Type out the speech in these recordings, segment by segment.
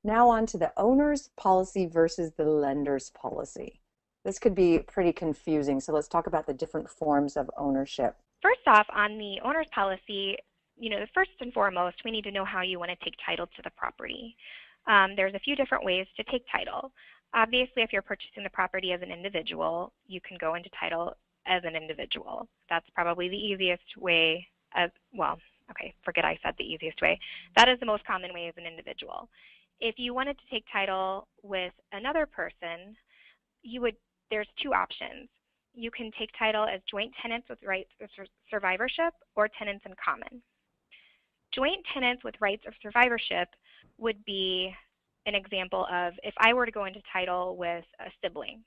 Now on to the owner's policy versus the lender's policy. This could be pretty confusing, so let's talk about the different forms of ownership. First off, on the owner's policy, first and foremost, we need to know how you want to take title to the property. There's a few different ways to take title. Obviously, if you're purchasing the property as an individual, you can go into title as an individual. That's probably the easiest way forget I said the easiest way. That is the most common way as an individual. If you wanted to take title with another person, there's two options. You can take title as joint tenants with rights of survivorship or tenants in common. Joint tenants with rights of survivorship would be an example of if I were to go into title with a sibling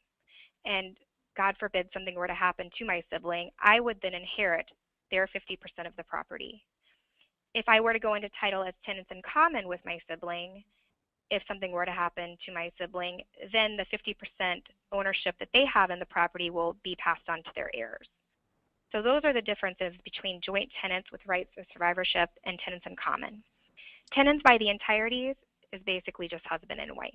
and God forbid something were to happen to my sibling, I would then inherit their 50% of the property. If I were to go into title as tenants in common with my sibling, if something were to happen to my sibling, then the 50% ownership that they have in the property will be passed on to their heirs. So those are the differences between joint tenants with rights of survivorship and tenants in common. Tenants by the entireties is basically just husband and wife.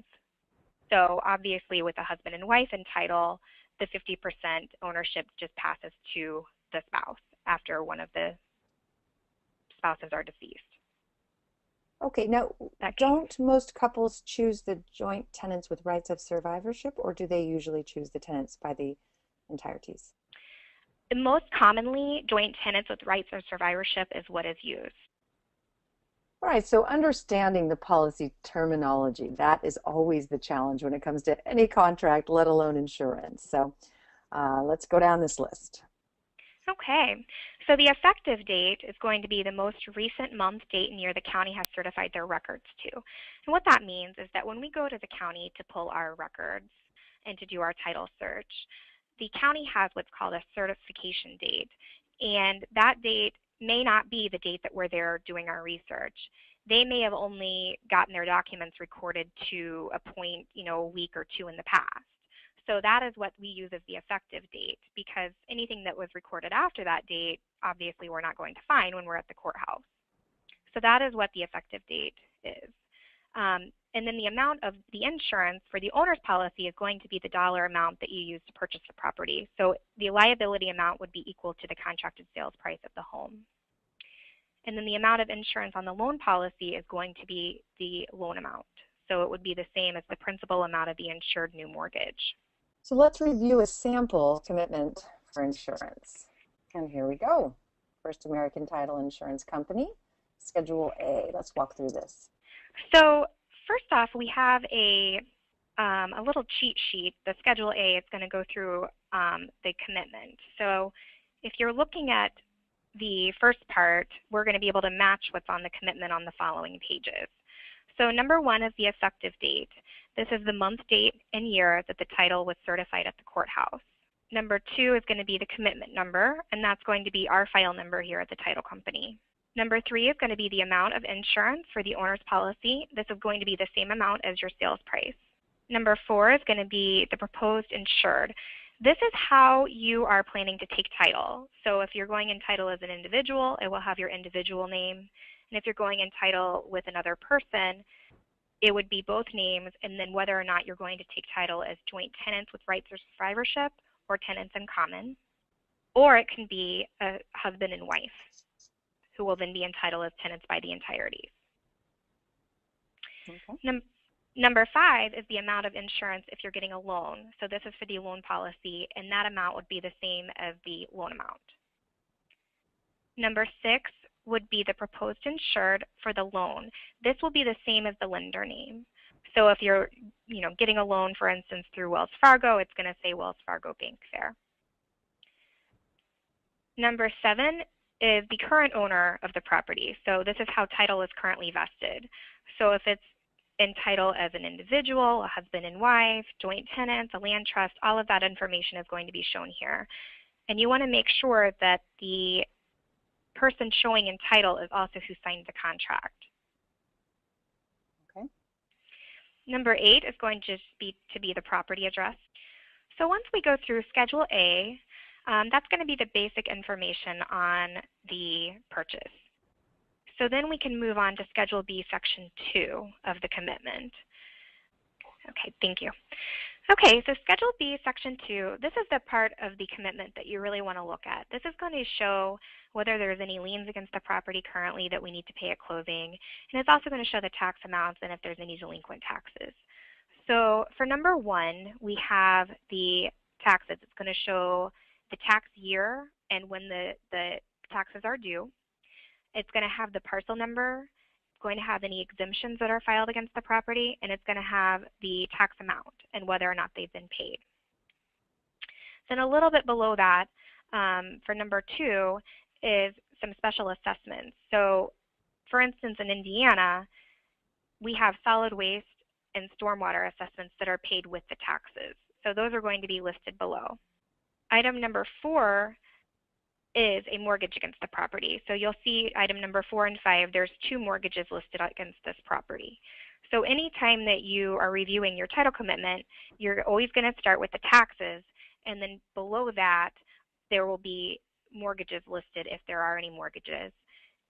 So obviously with a husband and wife in title, the 50% ownership just passes to the spouse after one of the spouses are deceased. Okay, now don't most couples choose the joint tenants with rights of survivorship, or do they usually choose the tenants by the entireties? Most commonly, joint tenants with rights of survivorship is what is used. All right, so understanding the policy terminology, that is always the challenge when it comes to any contract, let alone insurance. So let's go down this list. Okay, so the effective date is going to be the most recent month, date, and year the county has certified their records to. And what that means is that when we go to the county to pull our records and to do our title search, the county has what's called a certification date. And that date may not be the date that we're there doing our research. They may have only gotten their documents recorded to a point, a week or two in the past. So that is what we use as the effective date, because anything that was recorded after that date, obviously we're not going to find when we're at the courthouse. So that is what the effective date is. And then the amount of the insurance for the owner's policy is going to be the dollar amount that you use to purchase the property. So the liability amount would be equal to the contracted sales price of the home. And then the amount of insurance on the loan policy is going to be the loan amount. So it would be the same as the principal amount of the insured new mortgage. So let's review a sample commitment for insurance. And here we go. First American Title Insurance Company, Schedule A. Let's walk through this. So first off, we have a little cheat sheet. The Schedule A is going to go through the commitment. So if you're looking at the first part, we're going to be able to match what's on the commitment on the following pages. So number one is the effective date. This is the month, date, and year that the title was certified at the courthouse. Number two is going to be the commitment number, and that's going to be our file number here at the title company. Number three is going to be the amount of insurance for the owner's policy. This is going to be the same amount as your sales price. Number four is going to be the proposed insured. This is how you are planning to take title. So if you're going in title as an individual, it will have your individual name. And if you're going in title with another person, it would be both names, and then whether or not you're going to take title as joint tenants with rights of survivorship or tenants in common. Or it can be a husband and wife, who will then be entitled as tenants by the entirety. Okay. Number five is the amount of insurance if you're getting a loan. So this is for the loan policy, and that amount would be the same as the loan amount. Number six would be the proposed insured for the loan. This will be the same as the lender name. So if you're getting a loan, for instance, through Wells Fargo, it's going to say Wells Fargo Bank there. Number seven is the current owner of the property. So this is how title is currently vested. So if it's in title as an individual, a husband and wife, joint tenants, a land trust, all of that information is going to be shown here. And you want to make sure that the person showing in title is also who signed the contract. Okay. Number eight is going to be the property address. So once we go through Schedule A, that's going to be the basic information on the purchase. So then we can move on to Schedule B, Section 2 of the commitment. Okay, thank you. Okay, so Schedule B, Section 2, this is the part of the commitment that you really want to look at. This is going to show whether there's any liens against the property currently that we need to pay at closing, and it's also going to show the tax amounts and if there's any delinquent taxes. So for number 1, we have the taxes. It's going to show the tax year and when the taxes are due. It's going to have the parcel number, going to have any exemptions that are filed against the property, and it's going to have the tax amount and whether or not they've been paid. Then a little bit below that, for number 2, is some special assessments. So for instance, in Indiana, we have solid waste and stormwater assessments that are paid with the taxes. So those are going to be listed below. Item number 4 is a mortgage against the property. So you'll see item number 4 and 5, there's 2 mortgages listed against this property. So anytime that you are reviewing your title commitment, you're always going to start with the taxes, and then below that, there will be mortgages listed if there are any mortgages.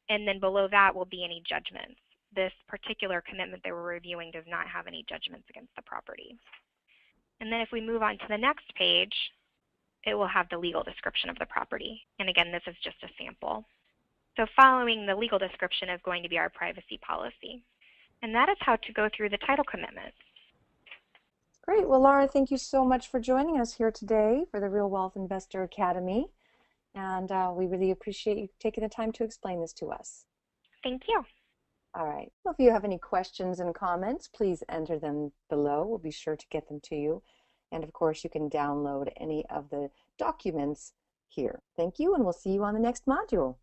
And then below that will be any judgments. This particular commitment that we're reviewing does not have any judgments against the property. And then if we move on to the next page, it will have the legal description of the property. And again, this is just a sample. So following the legal description is going to be our privacy policy. And that is how to go through the title commitment. Great. Well, Laura, thank you so much for joining us here today for the Real Wealth Investor Academy. And we really appreciate you taking the time to explain this to us. Thank you. All right. Well, if you have any questions and comments, please enter them below. We'll be sure to get them to you. And of course, you can download any of the documents here. Thank you, and we'll see you on the next module.